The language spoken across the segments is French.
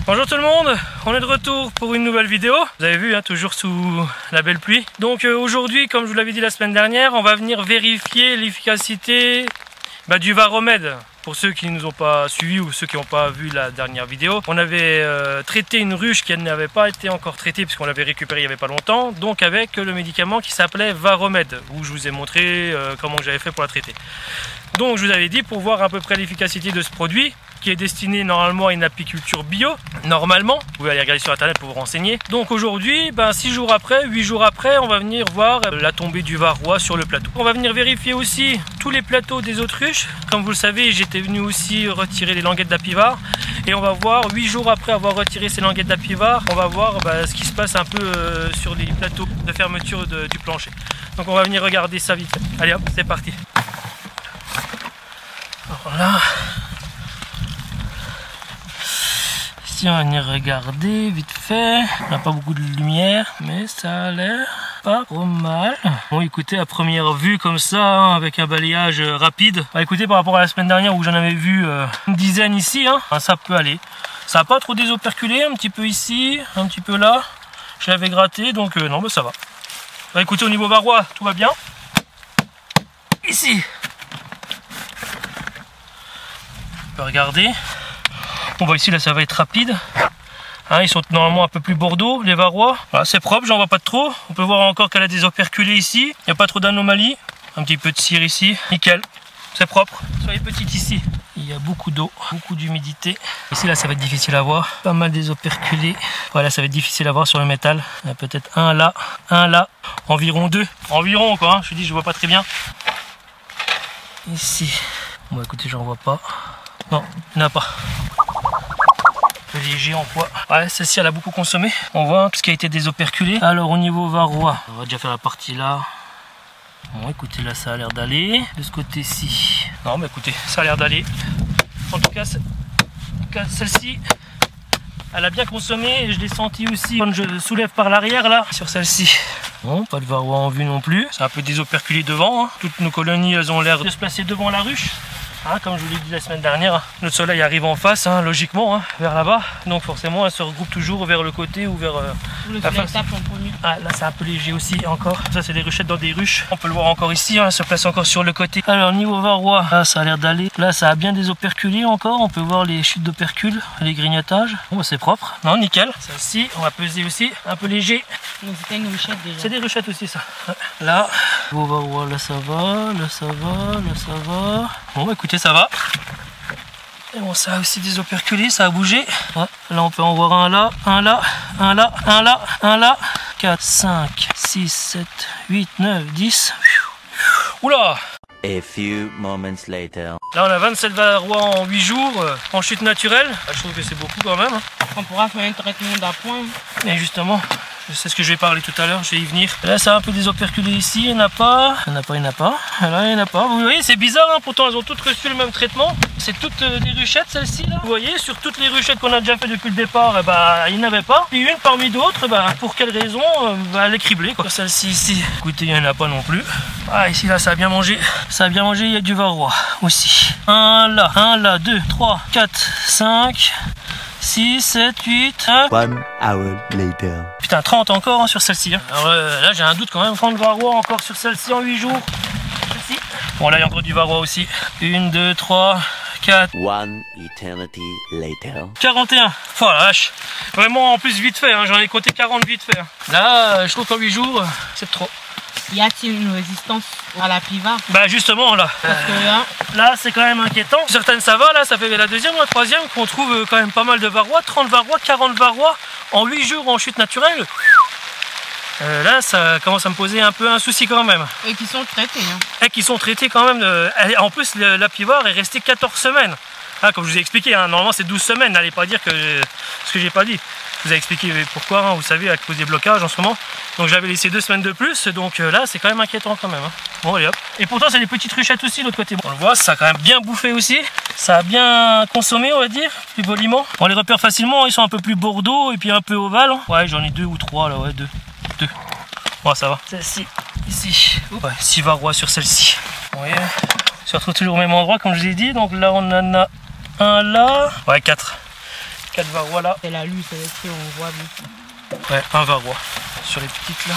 Bonjour tout le monde, on est de retour pour une nouvelle vidéo. Vous avez vu, hein, toujours sous la belle pluie. Donc aujourd'hui, comme je vous l'avais dit la semaine dernière, on va venir vérifier l'efficacité du Varromed. Pour ceux qui ne nous ont pas suivis ou ceux qui n'ont pas vu la dernière vidéo, on avait traité une ruche qui n'avait pas été encore traitée puisqu'on l'avait récupérée il n'y avait pas longtemps, donc avec le médicament qui s'appelait Varromed, où je vous ai montré comment j'avais fait pour la traiter. Donc je vous avais dit, pour voir à peu près l'efficacité de ce produit, qui est destiné normalement à une apiculture bio, normalement, vous pouvez aller regarder sur internet pour vous renseigner. Donc aujourd'hui, 6 jours après, 8 jours après, on va venir voir la tombée du varroa sur le plateau. On va venir vérifier aussi tous les plateaux des autres ruches. Comme vous le savez, j'étais venu aussi retirer les languettes d'apivars. Et on va voir, 8 jours après avoir retiré ces languettes d'apivars, on va voir ce qui se passe un peu sur les plateaux de fermeture du plancher. Donc on va venir regarder ça vite fait. Allez hop, c'est parti. Voilà. Ici on va venir regarder vite fait. On n'a pas beaucoup de lumière, mais ça a l'air pas trop mal. Bon, écoutez, à première vue comme ça, hein, avec un balayage rapide. Écoutez, par rapport à la semaine dernière où j'en avais vu une dizaine ici, hein, ça peut aller. Ça n'a pas trop désoperculé, un petit peu ici, un petit peu là. Je l'avais gratté, donc non, ça va. Écoutez, au niveau varroa, tout va bien. Ici, on peut regarder. On voit ici, là ça va être rapide. Hein, ils sont normalement un peu plus bordeaux, les varrois. Voilà, c'est propre, j'en vois pas de trop. On peut voir encore qu'elle a des operculés ici. Il n'y a pas trop d'anomalies. Un petit peu de cire ici. Nickel, c'est propre. Soyez petite ici. Il y a beaucoup d'eau, beaucoup d'humidité. Ici, là, ça va être difficile à voir. Pas mal des operculés. Voilà, ça va être difficile à voir sur le métal. Il y a peut-être un là, environ 2. Environ quoi, hein. Je dis, je vois pas très bien. Ici. Bon, écoutez, j'en vois pas. Non, il n'y en a pas. Un peu léger en poids. Ouais, celle-ci, elle a beaucoup consommé. On voit tout ce qui a été désoperculé. Alors, au niveau varroa, on va déjà faire la partie là. Bon, écoutez, là, ça a l'air d'aller. De ce côté-ci. Non, mais écoutez, ça a l'air d'aller. En tout cas, celle-ci, elle a bien consommé. Et je l'ai senti aussi quand je soulève par l'arrière, là, sur celle-ci. Bon, pas de varroa en vue non plus. C'est un peu désoperculé devant. Hein. Toutes nos colonies, elles ont l'air de se placer devant la ruche. Hein, comme je vous l'ai dit la semaine dernière, notre soleil arrive en face, hein, logiquement, hein, vers là-bas. Donc forcément, elle se regroupe toujours vers le côté ou vers la face. Ah, là, c'est un peu léger aussi, encore. Ça, c'est des ruchettes dans des ruches. On peut le voir encore ici, hein, elle se place encore sur le côté. Alors, niveau varroa, là, ça a l'air d'aller. Là, ça a bien désoperculé encore. On peut voir les chutes d'opercules, les grignotages. Bon, c'est propre. Non, nickel. Celle-ci, on va peser aussi. Un peu léger. Donc, c'était une ruchette déjà. C'est des ruchettes aussi, ça. Ouais. Là, niveau varroa, là, ça va. Là, ça va. Là, ça va. Bon, écoutez, ça va. Et bon, ça a aussi désoperculé, ça a bougé. Ouais. Là, on peut en voir un là, un là, un là, un là, un là. 4, 5, 6, 7, 8, 9, 10. Oula! A few moments later. Là, on a 27 varrois en 8 jours en chute naturelle. Je trouve que c'est beaucoup quand même. On pourra faire un traitement d'appoint. Et justement, c'est ce que je vais parler tout à l'heure, je vais y venir. Là, ça a un peu désoperculé ici, il n'y en a pas. Il n'y en a pas, il n'y en a pas. Là, il n'y en a pas. Vous voyez, c'est bizarre, hein, pourtant elles ont toutes reçu le même traitement. C'est toutes des ruchettes, celles-ci, là. Vous voyez, sur toutes les ruchettes qu'on a déjà fait depuis le départ, il n'y en avait pas. Puis une parmi d'autres, pour quelle raison, elle est criblée, quoi. Celle-ci, ici, écoutez, il n'y en a pas non plus. Ah, ici, là, ça a bien mangé. Ça a bien mangé, il y a du varroa aussi. Un là, 2, 3, 4, 5... 6, 7, 8, 1 hour later. Putain, 30 encore hein, sur celle-ci. Hein. Alors là, j'ai un doute quand même. 30 varrois encore sur celle-ci en 8 jours. Celle-ci. Bon, là, il y a encore du varroa aussi. 1, 2, 3, 4. One eternity later. 41. Oh la vache. Vraiment, en plus, vite fait. Hein. J'en ai compté 40 vite fait. Hein. Là, je trouve qu'en 8 jours, c'est trop. Y a-t-il une résistance à l'apivard? Justement là. Parce que là c'est quand même inquiétant. Certaines ça va, là ça fait la deuxième ou la troisième qu'on trouve quand même pas mal de varrois. 30 varrois, 40 varrois en 8 jours en chute naturelle. Là ça commence à me poser un peu un souci quand même. Et qui sont traités. Hein. Et qui sont traités quand même. En plus l'apivard est resté 14 semaines. Ah, comme je vous ai expliqué, hein, normalement c'est 12 semaines. N'allez pas dire ce que j'ai pas dit. Je vous ai expliqué pourquoi, hein, vous savez, à cause des blocages en ce moment. Donc j'avais laissé 2 semaines de plus, donc là c'est quand même inquiétant quand même. Hein. Bon allez hop. Et pourtant c'est des petites ruchettes aussi de l'autre côté. Bon, on le voit, ça a quand même bien bouffé aussi. Ça a bien consommé on va dire, plus poliment. On les repère facilement, ils sont un peu plus bordeaux et puis un peu ovales. Hein. Ouais j'en ai 2 ou 3 là, ouais 2. Ouais ça va. Celle-ci, ici. Ouais, 6 varrois sur celle-ci. Vous voyez, on se retrouve toujours au même endroit comme je vous ai dit. Donc là on en a un là. Ouais 4. 4 varrois là. C'est la luce sélective, on voit bien. Ouais, un varrois sur les petites là.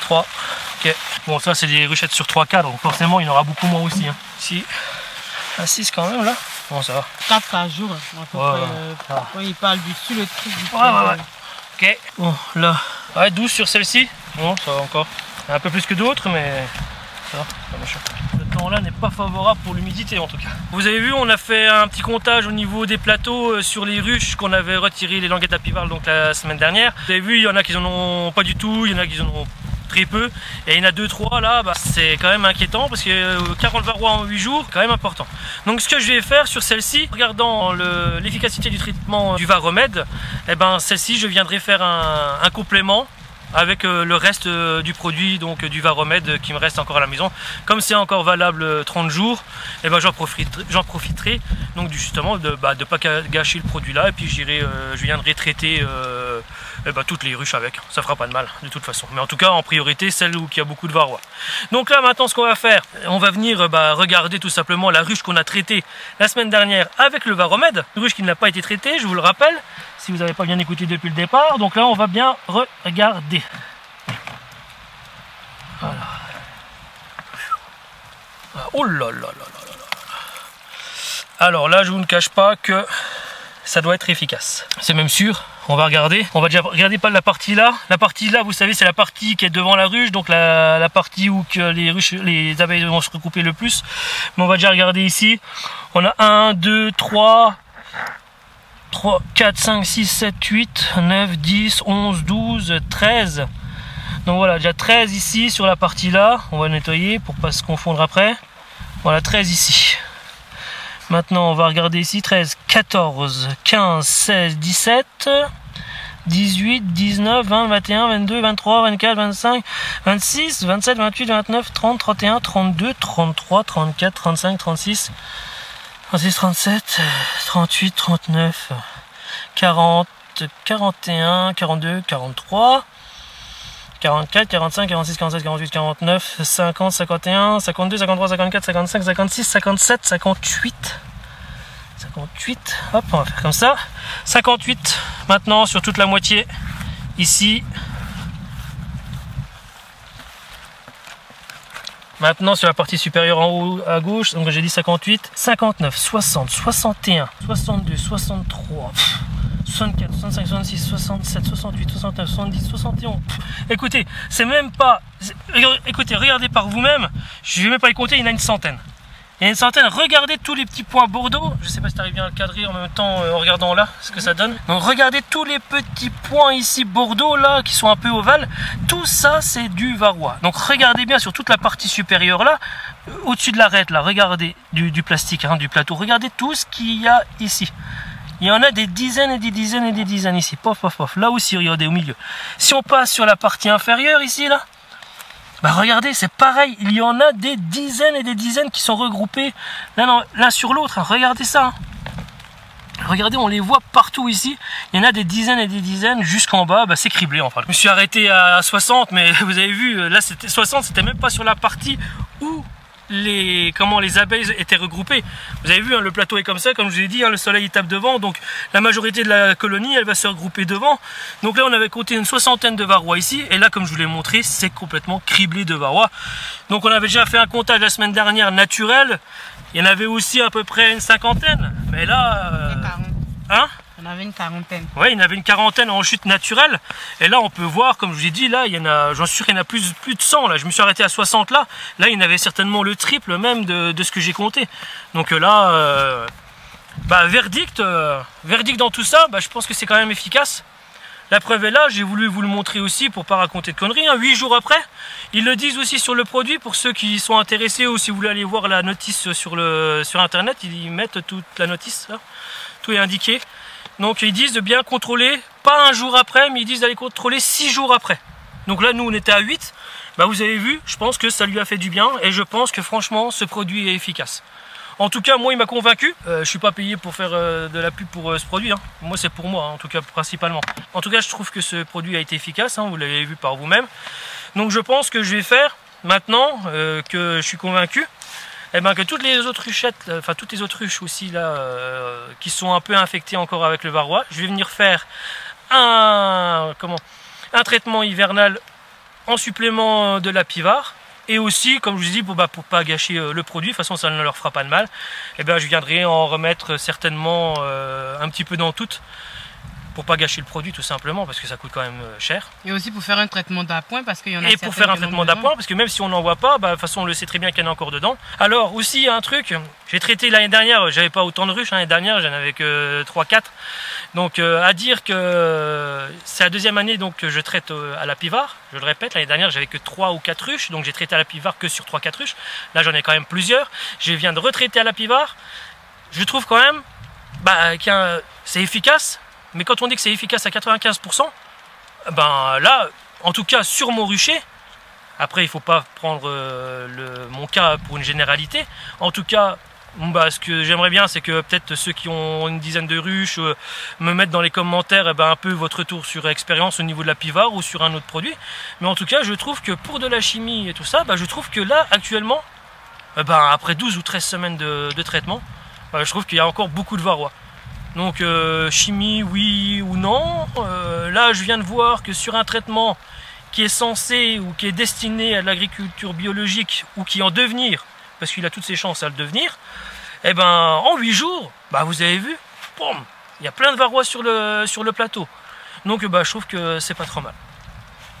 3. Ok. Bon, ça c'est des ruchettes sur 3 cadres, donc forcément il y en aura beaucoup moins aussi. Hein. Ici, à 6 quand même là. Bon, ça va. 4 par jour. À peu Ouais, près, quand il parle du dessus, le truc du Ouais. Ok. Bon, là. Ouais, 12 sur celle-ci. Bon, ça va encore. Il y a un peu plus que d'autres, mais ça va. Pas méchant. Le temps là n'est pas favorable pour l'humidité en tout cas. Vous avez vu, on a fait un petit comptage au niveau des plateaux sur les ruches qu'on avait retiré les languettes à pivarle donc la semaine dernière. Vous avez vu, il y en a qui en ont pas du tout, il y en a qui en ont très peu, et il y en a 2-3 là, bah, c'est quand même inquiétant parce que 40 varrois en 8 jours, quand même important. Donc ce que je vais faire sur celle-ci, regardant l'efficacité du traitement du Varromed, et ben celle-ci je viendrai faire un complément avec le reste du produit, donc du Varromed qui me reste encore à la maison. Comme c'est encore valable 30 jours, et ben j'en profiterai donc justement de ne pas gâcher le produit là, et puis je viendrai traiter toutes les ruches avec. Ça fera pas de mal de toute façon, mais en tout cas en priorité celle où il y a beaucoup de varrois. Donc là maintenant ce qu'on va faire, on va venir regarder tout simplement la ruche qu'on a traitée la semaine dernière avec le Varromed, une ruche qui n'a pas été traitée, je vous le rappelle si vous n'avez pas bien écouté depuis le départ. Donc là on va bien regarder. Voilà. Oh là là là là là. Alors là je vous ne cache pas que ça doit être efficace, c'est même sûr. On va regarder, on va déjà regarder pas la partie là. La partie là, vous savez, c'est la partie qui est devant la ruche, donc la partie où que les abeilles vont se recouper le plus. Mais on va déjà regarder ici. On a 1, 2, 3, 4, 5, 6, 7, 8, 9, 10, 11, 12, 13. Donc voilà, déjà 13 ici sur la partie là. On va nettoyer pour pas se confondre après. Voilà, 13 ici. Maintenant, on va regarder ici, 13, 14, 15, 16, 17, 18, 19, 20, 21, 22, 23, 24, 25, 26, 27, 28, 29, 30, 31, 32, 33, 34, 35, 36, 36, 37, 38, 39, 40, 41, 42, 43, 44, 45, 46, 47, 48, 49, 50, 51, 52, 53, 54, 55, 56, 57, 58. 58, hop, on va faire comme ça. 58, maintenant sur toute la moitié, ici. Maintenant sur la partie supérieure en haut à gauche, donc j'ai dit 58, 59, 60, 61, 62, 63, 64, 65, 66, 67, 68, 69, 70, 71. Écoutez, c'est même pas... Écoutez, regardez par vous-même, je ne vais même pas les compter, il y en a une centaine. Il y a une centaine, regardez tous les petits points Bordeaux. Je ne sais pas si tu arrives bien à le cadrer en même temps en regardant là ce que ça donne. Donc regardez tous les petits points ici Bordeaux là qui sont un peu ovales. Tout ça c'est du varroa. Donc regardez bien sur toute la partie supérieure là, au-dessus de l'arête là, regardez du plastique, hein, du plateau. Regardez tout ce qu'il y a ici. Il y en a des dizaines et des dizaines et des dizaines ici. Pof, pof, pof. Là aussi, regardez au milieu. Si on passe sur la partie inférieure ici là, bah regardez, c'est pareil, il y en a des dizaines et des dizaines qui sont regroupés l'un sur l'autre. Hein. Regardez ça. Hein. Regardez, on les voit partout ici. Il y en a des dizaines et des dizaines jusqu'en bas. Bah, c'est criblé enfin. Je me suis arrêté à 60, mais vous avez vu, là c'était 60, c'était même pas sur la partie où les abeilles étaient regroupées. Vous avez vu, hein, le plateau est comme ça, comme je vous ai dit, hein, le soleil il tape devant, donc la majorité de la colonie elle va se regrouper devant. Donc là on avait compté une soixantaine de varrois ici, et là comme je vous l'ai montré, c'est complètement criblé de varrois. Donc on avait déjà fait un comptage la semaine dernière naturel, il y en avait aussi à peu près une cinquantaine, mais là... Hein? On avait une quarantaine. Oui, il y en avait une quarantaine en chute naturelle. Et là, on peut voir, comme je vous ai dit, là, il y en a, j'en suis sûr, il y en a plus de 100. Là, je me suis arrêté à 60 là. Là, il y en avait certainement le triple même de ce que j'ai compté. Donc là, verdict dans tout ça, je pense que c'est quand même efficace. La preuve est là, j'ai voulu vous le montrer aussi pour pas raconter de conneries. Hein. 8 jours après, ils le disent aussi sur le produit pour ceux qui sont intéressés ou si vous voulez aller voir la notice sur internet, ils mettent toute la notice là. Tout est indiqué. Donc ils disent de bien contrôler, pas un jour après, mais ils disent d'aller contrôler 6 jours après. Donc là, nous, on était à 8. Vous avez vu, je pense que ça lui a fait du bien. Et je pense que franchement, ce produit est efficace. En tout cas, moi, il m'a convaincu. Je ne suis pas payé pour faire de la pub pour ce produit. Hein. Moi, c'est pour moi, en tout cas, principalement. En tout cas, je trouve que ce produit a été efficace. Hein, vous l'avez vu par vous-même. Donc je pense que je vais faire, maintenant que je suis convaincu, et ben que toutes les autres ruchettes, enfin toutes les autres ruches aussi là, qui sont un peu infectées encore avec le varroa, je vais venir faire un traitement hivernal en supplément de l'Apivars. Et aussi, comme je vous dis, pour pas gâcher le produit, de toute façon ça ne leur fera pas de mal, et ben je viendrai en remettre certainement un petit peu dans toutes, pour pas gâcher le produit tout simplement, parce que ça coûte quand même cher. Et aussi pour faire un traitement d'appoint, parce qu'il y en a. Et pour faire un traitement d'appoint, parce que même si on n'en voit pas, de toute façon on le sait très bien qu'il y en a encore dedans. Alors aussi un truc, j'ai traité l'année dernière, j'avais pas autant de ruches, l'année dernière j'en avais que 3-4. Donc à dire que c'est la deuxième année donc, que je traite à l'Apivars. Je le répète, l'année dernière j'avais que 3 ou 4 ruches, donc j'ai traité à l'Apivars que sur 3-4 ruches. Là j'en ai quand même plusieurs. Je viens de retraiter à l'Apivars. Je trouve quand même que c'est efficace. Mais quand on dit que c'est efficace à 95%, ben là, en tout cas sur mon rucher, après il ne faut pas prendre mon cas pour une généralité, en tout cas, ce que j'aimerais bien c'est que peut-être ceux qui ont une dizaine de ruches me mettent dans les commentaires un peu votre retour sur expérience au niveau de l'Apivars ou sur un autre produit. Mais en tout cas, je trouve que pour de la chimie et tout ça, je trouve que là, actuellement, après 12 ou 13 semaines de traitement, je trouve qu'il y a encore beaucoup de varroa. Donc chimie oui ou non, là je viens de voir que sur un traitement qui est censé ou qui est destiné à l'agriculture biologique ou qui est en devenir, parce qu'il a toutes ses chances à le devenir, et en 8 jours, vous avez vu, boum, il y a plein de varroa sur le plateau. Donc je trouve que c'est pas trop mal.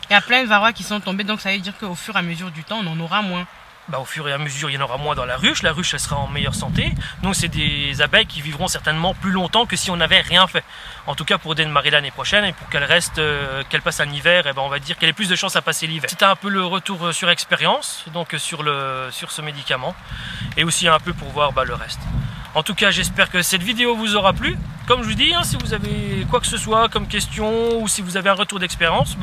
Il y a plein de varroa qui sont tombés, donc ça veut dire qu'au fur et à mesure du temps, on en aura moins. Au fur et à mesure, il y en aura moins dans la ruche elle sera en meilleure santé. Donc c'est des abeilles qui vivront certainement plus longtemps que si on n'avait rien fait. En tout cas pour démarrer l'année prochaine et pour qu'elle reste, qu'elle passe un hiver, on va dire qu'elle ait plus de chances à passer l'hiver. C'était un peu le retour sur expérience, donc sur ce médicament, et aussi un peu pour voir le reste. En tout cas, j'espère que cette vidéo vous aura plu. Comme je vous dis, si vous avez quoi que ce soit comme question ou si vous avez un retour d'expérience,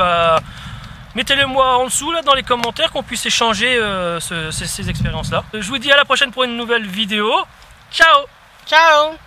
mettez-le moi en dessous là dans les commentaires qu'on puisse échanger ces expériences là. Je vous dis à la prochaine pour une nouvelle vidéo. Ciao! Ciao!